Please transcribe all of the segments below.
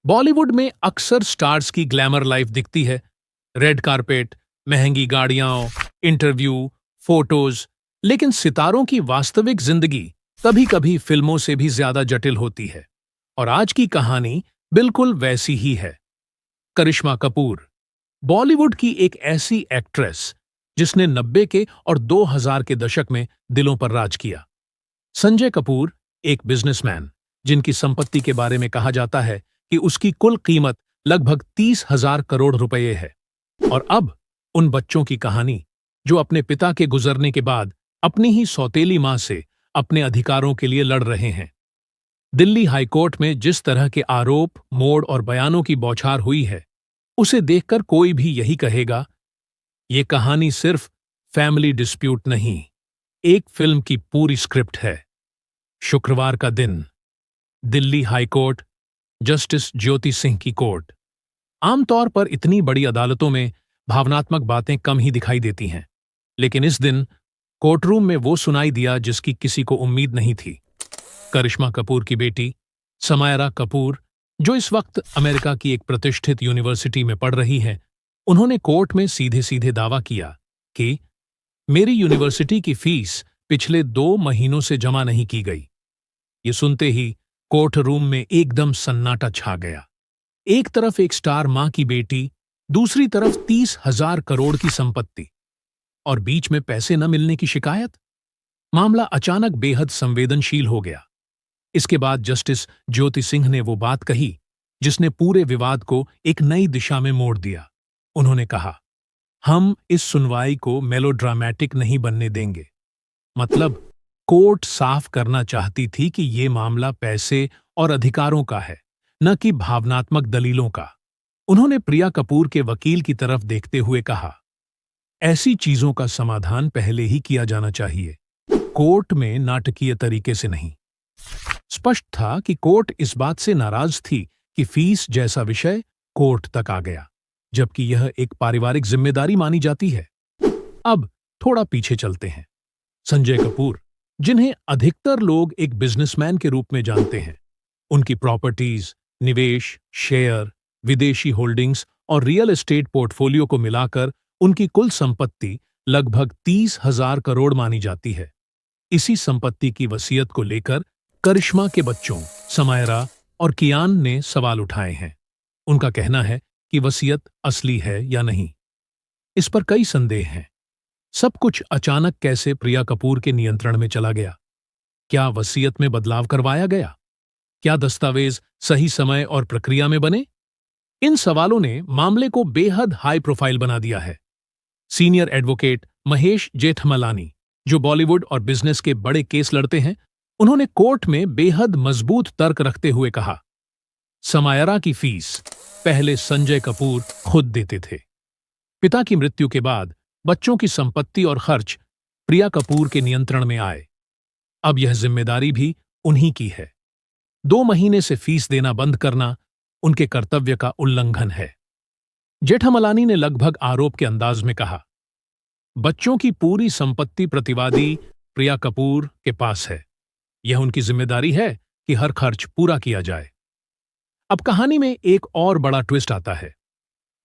बॉलीवुड में अक्सर स्टार्स की ग्लैमर लाइफ दिखती है। रेड कारपेट, महंगी गाड़ियां, इंटरव्यू, फोटोज। लेकिन सितारों की वास्तविक जिंदगी कभी कभी फिल्मों से भी ज्यादा जटिल होती है। और आज की कहानी बिल्कुल वैसी ही है। करिश्मा कपूर, बॉलीवुड की एक ऐसी एक्ट्रेस जिसने 90 के और 2000 के दशक में दिलों पर राज किया। संजय कपूर, एक बिजनेसमैन जिनकी संपत्ति के बारे में कहा जाता है कि उसकी कुल कीमत लगभग 30,000 करोड़ रुपए है। और अब उन बच्चों की कहानी जो अपने पिता के गुजरने के बाद अपनी ही सौतेली मां से अपने अधिकारों के लिए लड़ रहे हैं। दिल्ली हाईकोर्ट में जिस तरह के आरोप, मोड़ और बयानों की बौछार हुई है, उसे देखकर कोई भी यही कहेगा, ये कहानी सिर्फ फैमिली डिस्प्यूट नहीं, एक फिल्म की पूरी स्क्रिप्ट है। शुक्रवार का दिन, दिल्ली हाईकोर्ट, जस्टिस ज्योति सिंह की कोर्ट। आमतौर पर इतनी बड़ी अदालतों में भावनात्मक बातें कम ही दिखाई देती हैं, लेकिन इस दिन कोर्टरूम में वो सुनाई दिया जिसकी किसी को उम्मीद नहीं थी। करिश्मा कपूर की बेटी समायरा कपूर, जो इस वक्त अमेरिका की एक प्रतिष्ठित यूनिवर्सिटी में पढ़ रही है, उन्होंने कोर्ट में सीधे सीधे दावा किया कि मेरी यूनिवर्सिटी की फीस पिछले 2 महीनों से जमा नहीं की गई। ये सुनते ही कोर्ट रूम में एकदम सन्नाटा छा गया। एक तरफ एक स्टार मां की बेटी, दूसरी तरफ 30,000 करोड़ की संपत्ति, और बीच में पैसे न मिलने की शिकायत। मामला अचानक बेहद संवेदनशील हो गया। इसके बाद जस्टिस ज्योति सिंह ने वो बात कही जिसने पूरे विवाद को एक नई दिशा में मोड़ दिया। उन्होंने कहा, हम इस सुनवाई को मेलोड्रामेटिक नहीं बनने देंगे। मतलब, कोर्ट साफ करना चाहती थी कि ये मामला पैसे और अधिकारों का है, न कि भावनात्मक दलीलों का। उन्होंने प्रिया कपूर के वकील की तरफ देखते हुए कहा, ऐसी चीजों का समाधान पहले ही किया जाना चाहिए, कोर्ट में नाटकीय तरीके से नहीं। स्पष्ट था कि कोर्ट इस बात से नाराज थी कि फीस जैसा विषय कोर्ट तक आ गया, जबकि यह एक पारिवारिक जिम्मेदारी मानी जाती है। अब थोड़ा पीछे चलते हैं। संजय कपूर, जिन्हें अधिकतर लोग एक बिजनेसमैन के रूप में जानते हैं, उनकी प्रॉपर्टीज, निवेश, शेयर, विदेशी होल्डिंग्स और रियल एस्टेट पोर्टफोलियो को मिलाकर उनकी कुल संपत्ति लगभग 30,000 करोड़ मानी जाती है। इसी संपत्ति की वसीयत को लेकर करिश्मा के बच्चों समायरा और कियान ने सवाल उठाए हैं। उनका कहना है कि वसीयत असली है या नहीं, इस पर कई संदेह हैं। सब कुछ अचानक कैसे प्रिया कपूर के नियंत्रण में चला गया? क्या वसीयत में बदलाव करवाया गया? क्या दस्तावेज सही समय और प्रक्रिया में बने? इन सवालों ने मामले को बेहद हाई प्रोफाइल बना दिया है। सीनियर एडवोकेट महेश जेठमलानी, जो बॉलीवुड और बिजनेस के बड़े केस लड़ते हैं, उन्होंने कोर्ट में बेहद मजबूत तर्क रखते हुए कहा, समायरा की फीस पहले संजय कपूर खुद देते थे। पिता की मृत्यु के बाद बच्चों की संपत्ति और खर्च प्रिया कपूर के नियंत्रण में आए। अब यह जिम्मेदारी भी उन्हीं की है। 2 महीने से फीस देना बंद करना उनके कर्तव्य का उल्लंघन है। जेठमलानी ने लगभग आरोप के अंदाज में कहा, बच्चों की पूरी संपत्ति प्रतिवादी प्रिया कपूर के पास है। यह उनकी जिम्मेदारी है कि हर खर्च पूरा किया जाए। अब कहानी में एक और बड़ा ट्विस्ट आता है।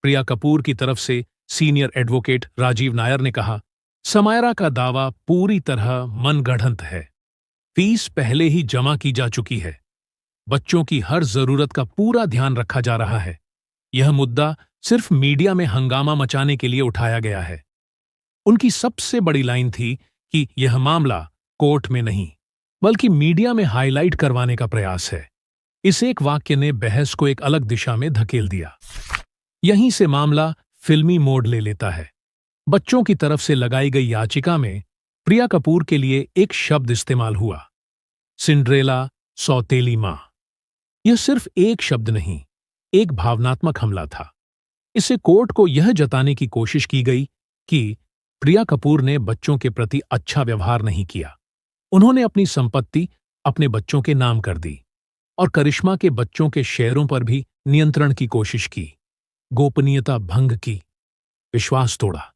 प्रिया कपूर की तरफ से सीनियर एडवोकेट राजीव नायर ने कहा, समायरा का दावा पूरी तरह मनगढ़ंत है। फीस पहले ही जमा की जा चुकी है। बच्चों की हर जरूरत का पूरा ध्यान रखा जा रहा है। यह मुद्दा सिर्फ मीडिया में हंगामा मचाने के लिए उठाया गया है। उनकी सबसे बड़ी लाइन थी कि यह मामला कोर्ट में नहीं, बल्कि मीडिया में हाईलाइट करवाने का प्रयास है। इस एक वाक्य ने बहस को एक अलग दिशा में धकेल दिया। यहीं से मामला फिल्मी मोड़ ले लेता है। बच्चों की तरफ से लगाई गई याचिका में प्रिया कपूर के लिए एक शब्द इस्तेमाल हुआ, सिंड्रेला, सौतेली मां। यह सिर्फ एक शब्द नहीं, एक भावनात्मक हमला था। इससे कोर्ट को यह जताने की कोशिश की गई कि प्रिया कपूर ने बच्चों के प्रति अच्छा व्यवहार नहीं किया। उन्होंने अपनी संपत्ति अपने बच्चों के नाम कर दी और करिश्मा के बच्चों के शेयरों पर भी नियंत्रण की कोशिश की, गोपनीयता भंग की, विश्वास तोड़ा।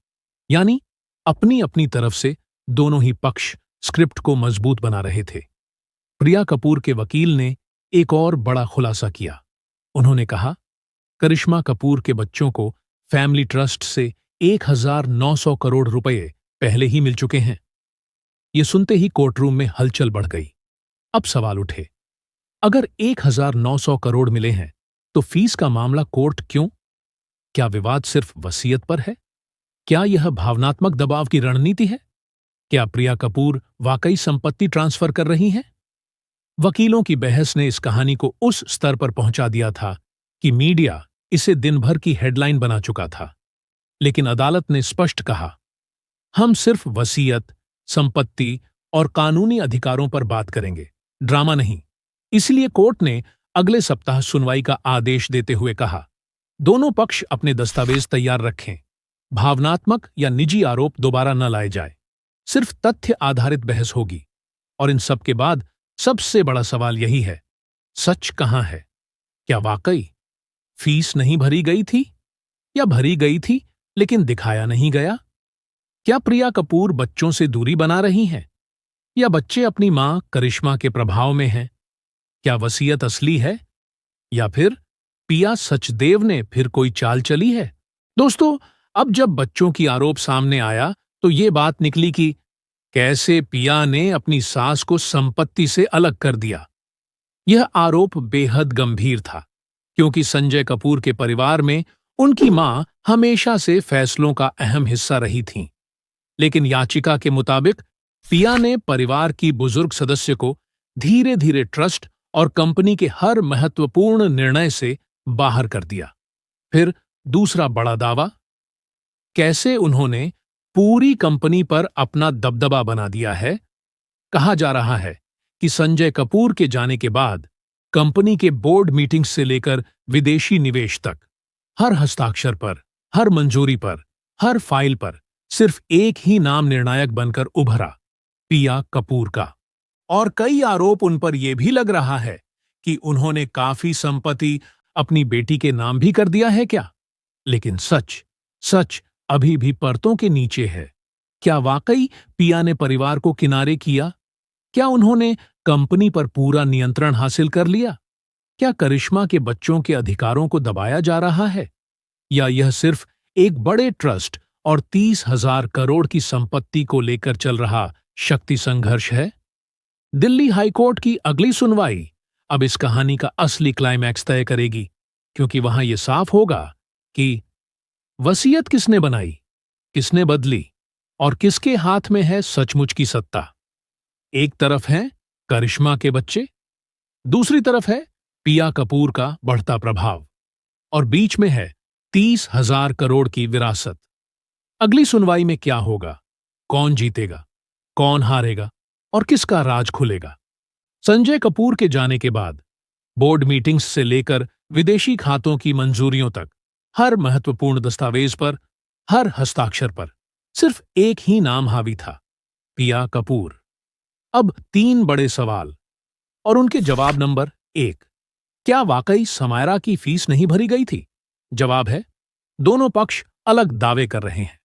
यानी अपनी अपनी तरफ से दोनों ही पक्ष स्क्रिप्ट को मजबूत बना रहे थे। प्रिया कपूर के वकील ने एक और बड़ा खुलासा किया। उन्होंने कहा, करिश्मा कपूर के बच्चों को फैमिली ट्रस्ट से 1900 करोड़ रुपए पहले ही मिल चुके हैं। ये सुनते ही कोर्टरूम में हलचल बढ़ गई। अब सवाल उठे, अगर 1900 करोड़ मिले हैं तो फीस का मामला कोर्ट क्यों? क्या विवाद सिर्फ वसीयत पर है? क्या यह भावनात्मक दबाव की रणनीति है? क्या प्रिया कपूर वाकई संपत्ति ट्रांसफर कर रही हैं? वकीलों की बहस ने इस कहानी को उस स्तर पर पहुंचा दिया था कि मीडिया इसे दिन भर की हेडलाइन बना चुका था। लेकिन अदालत ने स्पष्ट कहा, हम सिर्फ वसीयत, संपत्ति और कानूनी अधिकारों पर बात करेंगे, ड्रामा नहीं। इसलिए कोर्ट ने अगले सप्ताह सुनवाई का आदेश देते हुए कहा, दोनों पक्ष अपने दस्तावेज तैयार रखें। भावनात्मक या निजी आरोप दोबारा न लाए जाए। सिर्फ तथ्य आधारित बहस होगी। और इन सब के बाद सबसे बड़ा सवाल यही है, सच कहां है? क्या वाकई फीस नहीं भरी गई थी, या भरी गई थी लेकिन दिखाया नहीं गया? क्या प्रिया कपूर बच्चों से दूरी बना रही हैं, या बच्चे अपनी मां करिश्मा के प्रभाव में हैं? क्या वसीयत असली है, या फिर पिया सचदेव ने फिर कोई चाल चली है? दोस्तों, अब जब बच्चों की आरोप सामने आया तो ये बात निकली कि कैसे पिया ने अपनी सास को संपत्ति से अलग कर दिया। यह आरोप बेहद गंभीर था, क्योंकि संजय कपूर के परिवार में उनकी मां हमेशा से फैसलों का अहम हिस्सा रही थीं। लेकिन याचिका के मुताबिक पिया ने परिवार की बुजुर्ग सदस्य को धीरे धीरे ट्रस्ट और कंपनी के हर महत्वपूर्ण निर्णय से बाहर कर दिया। फिर दूसरा बड़ा दावा, कैसे उन्होंने पूरी कंपनी पर अपना दबदबा बना दिया है। कहा जा रहा है कि संजय कपूर के जाने के बाद कंपनी के बोर्ड मीटिंग्स से लेकर विदेशी निवेश तक, हर हस्ताक्षर पर, हर मंजूरी पर, हर फाइल पर सिर्फ एक ही नाम निर्णायक बनकर उभरा, पिया कपूर का। और कई आरोप उन पर यह भी लग रहा है कि उन्होंने काफी संपत्ति अपनी बेटी के नाम भी कर दिया है क्या? लेकिन सच अभी भी परतों के नीचे है। क्या वाकई पिया ने परिवार को किनारे किया? क्या उन्होंने कंपनी पर पूरा नियंत्रण हासिल कर लिया? क्या करिश्मा के बच्चों के अधिकारों को दबाया जा रहा है? या यह सिर्फ एक बड़े ट्रस्ट और 30,000 करोड़ की संपत्ति को लेकर चल रहा शक्ति संघर्ष है? दिल्ली हाईकोर्ट की अगली सुनवाई अब इस कहानी का असली क्लाइमैक्स तय करेगी, क्योंकि वहां यह साफ होगा कि वसीयत किसने बनाई, किसने बदली, और किसके हाथ में है सचमुच की सत्ता। एक तरफ है करिश्मा के बच्चे, दूसरी तरफ है पिया कपूर का बढ़ता प्रभाव, और बीच में है 30,000 करोड़ की विरासत। अगली सुनवाई में क्या होगा? कौन जीतेगा, कौन हारेगा, और किसका राज खुलेगा? संजय कपूर के जाने के बाद बोर्ड मीटिंग्स से लेकर विदेशी खातों की मंजूरियों तक, हर महत्वपूर्ण दस्तावेज पर, हर हस्ताक्षर पर सिर्फ एक ही नाम हावी था, पिया कपूर। अब 3 बड़े सवाल और उनके जवाब। नंबर 1, क्या वाकई समायरा की फीस नहीं भरी गई थी? जवाब है, दोनों पक्ष अलग दावे कर रहे हैं।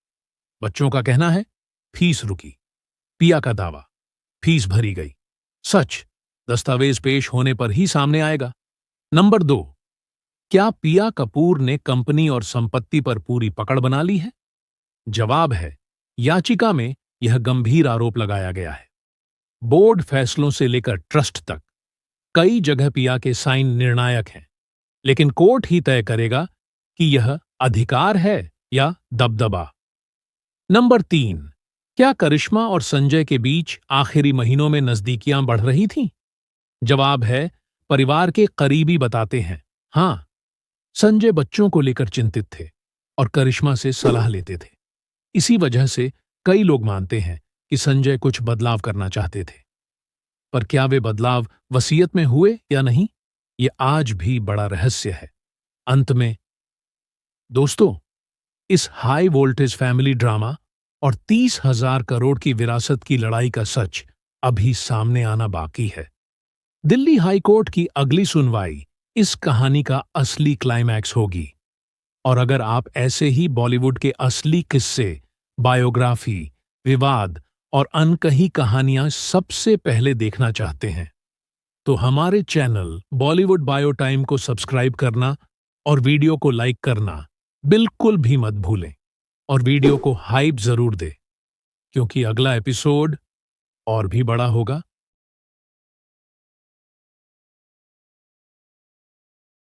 बच्चों का कहना है फीस रुकी, पिया का दावा फीस भरी गई। सच दस्तावेज पेश होने पर ही सामने आएगा। नंबर 2, क्या पिया कपूर ने कंपनी और संपत्ति पर पूरी पकड़ बना ली है? जवाब है, याचिका में यह गंभीर आरोप लगाया गया है। बोर्ड फैसलों से लेकर ट्रस्ट तक कई जगह पिया के साइन निर्णायक हैं, लेकिन कोर्ट ही तय करेगा कि यह अधिकार है या दबदबा। नंबर 3, क्या करिश्मा और संजय के बीच आखिरी महीनों में नजदीकियां बढ़ रही थीं? जवाब है, परिवार के करीबी बताते हैं हां, संजय बच्चों को लेकर चिंतित थे और करिश्मा से सलाह लेते थे। इसी वजह से कई लोग मानते हैं कि संजय कुछ बदलाव करना चाहते थे। पर क्या वे बदलाव वसीयत में हुए या नहीं, ये आज भी बड़ा रहस्य है। अंत में दोस्तों, इस हाई वोल्टेज फैमिली ड्रामा और 30,000 करोड़ की विरासत की लड़ाई का सच अभी सामने आना बाकी है। दिल्ली हाईकोर्ट की अगली सुनवाई इस कहानी का असली क्लाइमैक्स होगी। और अगर आप ऐसे ही बॉलीवुड के असली किस्से, बायोग्राफी, विवाद और अनकही कहानियां सबसे पहले देखना चाहते हैं, तो हमारे चैनल बॉलीवुड बायो टाइम को सब्सक्राइब करना और वीडियो को लाइक करना बिल्कुल भी मत भूलें। और वीडियो को हाइप जरूर दे, क्योंकि अगला एपिसोड और भी बड़ा होगा।